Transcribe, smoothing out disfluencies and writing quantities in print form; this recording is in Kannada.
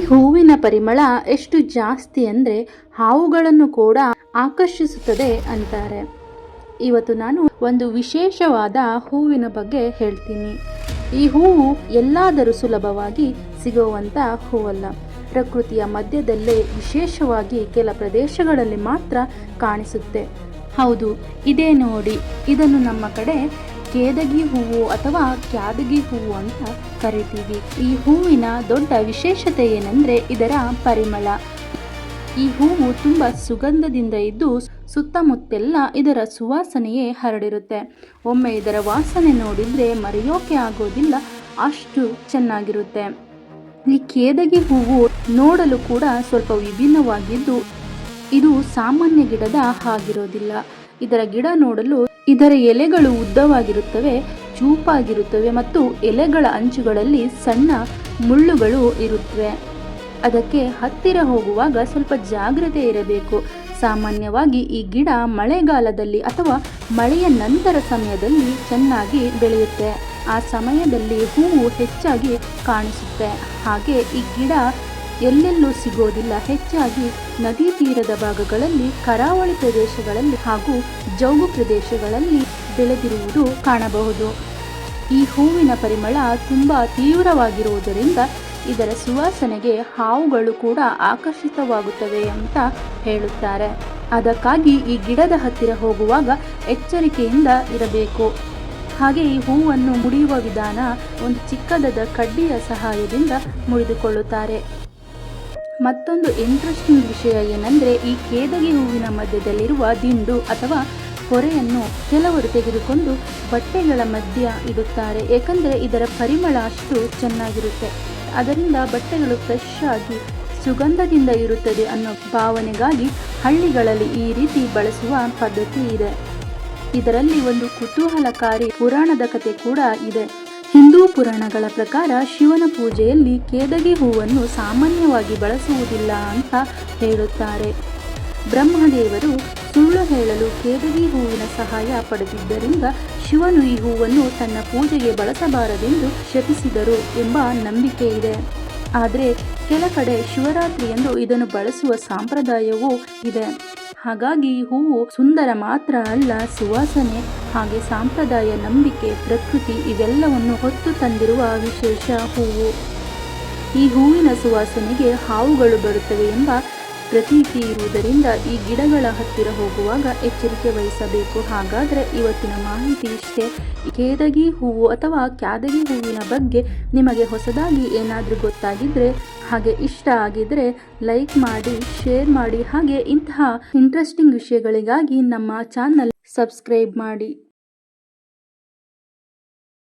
ಹೂವಿನ ಪರಿಮಳ ಎಷ್ಟು ಜಾಸ್ತಿ ಅಂದರೆ ಹಾವುಗಳನ್ನು ಕೂಡ ಆಕರ್ಷಿಸುತ್ತದೆ ಅಂತಾರೆ. ಇವತ್ತು ನಾನು ಒಂದು ವಿಶೇಷವಾದ ಹೂವಿನ ಬಗ್ಗೆ ಹೇಳ್ತೀನಿ. ಈ ಹೂವು ಎಲ್ಲಾದರೂ ಸುಲಭವಾಗಿ ಸಿಗುವಂಥ ಹೂವಲ್ಲ. ಪ್ರಕೃತಿಯ ಮಧ್ಯದಲ್ಲೇ ವಿಶೇಷವಾಗಿ ಕೆಲ ಪ್ರದೇಶಗಳಲ್ಲಿ ಮಾತ್ರ ಕಾಣಿಸುತ್ತೆ. ಹೌದು, ಇದೇ ನೋಡಿ. ಇದನ್ನು ನಮ್ಮ ಕಡೆ ಕೇದಗಿ ಹೂವು ಅಥವಾ ಕ್ಯಾದಗಿ ಹೂವು ಅಂತ ಕರಿತೀವಿ. ಈ ಹೂವಿನ ದೊಡ್ಡ ವಿಶೇಷತೆ ಏನಂದ್ರೆ ಇದರ ಪರಿಮಳ. ಈ ಹೂವು ತುಂಬ ಸುಗಂಧದಿಂದ ಇದ್ದು ಸುತ್ತಮುತ್ತೆಲ್ಲ ಇದರ ಸುವಾಸನೆಯೇ ಹರಡಿರುತ್ತೆ. ಒಮ್ಮೆ ಇದರ ವಾಸನೆ ನೋಡಿದ್ರೆ ಮರೆಯೋಕೆ ಆಗೋದಿಲ್ಲ, ಅಷ್ಟು ಚೆನ್ನಾಗಿರುತ್ತೆ. ಈ ಕೇದಗಿ ಹೂವು ನೋಡಲು ಕೂಡ ಸ್ವಲ್ಪ ವಿಭಿನ್ನವಾಗಿದ್ದು ಇದು ಸಾಮಾನ್ಯ ಗಿಡದ ಹಾಗಿರೋದಿಲ್ಲ. ಇದರ ಗಿಡ ನೋಡಲು ಇದರ ಎಲೆಗಳು ಉದ್ದವಾಗಿರುತ್ತವೆ, ಚೂಪಾಗಿರುತ್ತವೆ ಮತ್ತು ಎಲೆಗಳ ಅಂಚುಗಳಲ್ಲಿ ಸಣ್ಣ ಮುಳ್ಳುಗಳು ಇರುತ್ತವೆ. ಅದಕ್ಕೆ ಹತ್ತಿರ ಹೋಗುವಾಗ ಸ್ವಲ್ಪ ಜಾಗ್ರತೆ ಇರಬೇಕು. ಸಾಮಾನ್ಯವಾಗಿ ಈ ಗಿಡ ಮಳೆಗಾಲದಲ್ಲಿ ಅಥವಾ ಮಳೆಯ ನಂತರ ಸಮಯದಲ್ಲಿ ಚೆನ್ನಾಗಿ ಬೆಳೆಯುತ್ತೆ. ಆ ಸಮಯದಲ್ಲಿ ಹೂವು ಹೆಚ್ಚಾಗಿ ಕಾಣಿಸುತ್ತೆ. ಹಾಗೆ ಈ ಗಿಡ ಎಲ್ಲೆಲ್ಲೂ ಸಿಗೋದಿಲ್ಲ. ಹೆಚ್ಚಾಗಿ ನದಿ ತೀರದ ಭಾಗಗಳಲ್ಲಿ, ಕರಾವಳಿ ಪ್ರದೇಶಗಳಲ್ಲಿ ಹಾಗೂ ಜೌಗು ಪ್ರದೇಶಗಳಲ್ಲಿ ಬೆಳೆದಿರುವುದು ಕಾಣಬಹುದು. ಈ ಹೂವಿನ ಪರಿಮಳ ತುಂಬ ತೀವ್ರವಾಗಿರುವುದರಿಂದ ಇದರ ಸುವಾಸನೆಗೆ ಹಾವುಗಳು ಕೂಡ ಆಕರ್ಷಿತವಾಗುತ್ತವೆ ಅಂತ ಹೇಳುತ್ತಾರೆ. ಅದಕ್ಕಾಗಿ ಈ ಗಿಡದ ಹತ್ತಿರ ಹೋಗುವಾಗ ಎಚ್ಚರಿಕೆಯಿಂದ ಇರಬೇಕು. ಹಾಗೆ ಈ ಹೂವನ್ನು ಮುಡಿಯುವ ವಿಧಾನ ಒಂದು ಚಿಕ್ಕದಾದ ಕಡ್ಡಿಯ ಸಹಾಯದಿಂದ ಮುಡಿದುಕೊಳ್ಳುತ್ತಾರೆ. ಮತ್ತೊಂದು ಇಂಟ್ರೆಸ್ಟಿಂಗ್ ವಿಷಯ ಏನಂದರೆ ಈ ಕೇದಗಿ ಹೂವಿನ ಮಧ್ಯದಲ್ಲಿರುವ ದಿಂಡು ಅಥವಾ ಹೊರೆಯನ್ನು ಕೆಲವರು ತೆಗೆದುಕೊಂಡು ಬಟ್ಟೆಗಳ ಮಧ್ಯ ಇಡುತ್ತಾರೆ. ಏಕೆಂದರೆ ಇದರ ಪರಿಮಳ ಅಷ್ಟು ಚೆನ್ನಾಗಿರುತ್ತೆ. ಅದರಿಂದ ಬಟ್ಟೆಗಳು ಫ್ರೆಶ್ ಆಗಿ ಸುಗಂಧದಿಂದ ಇರುತ್ತದೆ ಅನ್ನೋ ಭಾವನೆಗಾಗಿ ಹಳ್ಳಿಗಳಲ್ಲಿ ಈ ರೀತಿ ಬಳಸುವ ಪದ್ಧತಿ ಇದೆ. ಇದರಲ್ಲಿ ಒಂದು ಕುತೂಹಲಕಾರಿ ಪುರಾಣದ ಕಥೆ ಕೂಡ ಇದೆ. ಹಿಂದೂ ಪುರಾಣಗಳ ಪ್ರಕಾರ ಶಿವನ ಪೂಜೆಯಲ್ಲಿ ಕೇದಗಿ ಹೂವನ್ನು ಸಾಮಾನ್ಯವಾಗಿ ಬಳಸುವುದಿಲ್ಲ ಅಂತ ಹೇಳುತ್ತಾರೆ. ಬ್ರಹ್ಮದೇವರು ಸುಳ್ಳು ಹೇಳಲು ಕೇದಗಿ ಹೂವಿನ ಸಹಾಯ ಪಡೆದಿದ್ದರಿಂದ ಶಿವನು ಈ ಹೂವನ್ನು ತನ್ನ ಪೂಜೆಗೆ ಬಳಸಬಾರದೆಂದು ಶಪಿಸಿದರು ಎಂಬ ನಂಬಿಕೆ ಇದೆ. ಆದರೆ ಕೆಲ ಕಡೆ ಶಿವರಾತ್ರಿಯಂದು ಇದನ್ನು ಬಳಸುವ ಸಂಪ್ರದಾಯವೂ ಇದೆ. ಹಾಗಾಗಿ ಈ ಹೂವು ಸುಂದರ ಮಾತ್ರ ಅಲ್ಲ, ಸುವಾಸನೆ ಹಾಗೆ ಸಂಪ್ರದಾಯ, ನಂಬಿಕೆ, ಪ್ರಕೃತಿ ಇವೆಲ್ಲವನ್ನು ಹೊತ್ತು ತಂದಿರುವ ವಿಶೇಷ ಹೂವು. ಈ ಹೂವಿನ ಸುವಾಸನೆಗೆ ಹಾವುಗಳು ಬರುತ್ತವೆ ಎಂಬ ಪ್ರತೀತಿ ಇರುವುದರಿಂದ ಈ ಗಿಡಗಳ ಹತ್ತಿರ ಹೋಗುವಾಗ ಎಚ್ಚರಿಕೆ ವಹಿಸಬೇಕು. ಹಾಗಾದರೆ ಇವತ್ತಿನ ಮಾಹಿತಿ ಇಷ್ಟೇ. ಕೇದಗಿ ಹೂವು ಅಥವಾ ಕ್ಯಾದಗಿ ಹೂವಿನ ಬಗ್ಗೆ ನಿಮಗೆ ಹೊಸದಾಗಿ ಏನಾದರೂ ಗೊತ್ತಾಗಿದ್ದರೆ ಹಾಗೆ ಇಷ್ಟ ಆಗಿದ್ರೆ ಲೈಕ್ ಮಾಡಿ, ಶೇರ್ ಮಾಡಿ. ಹಾಗೆ ಇಂತಹ ಇಂಟ್ರೆಸ್ಟಿಂಗ್ ವಿಷಯಗಳಿಗಾಗಿ ನಮ್ಮ ಚಾನಲ್ ಸಬ್ಸ್ಕ್ರೈಬ್ ಮಾಡಿ.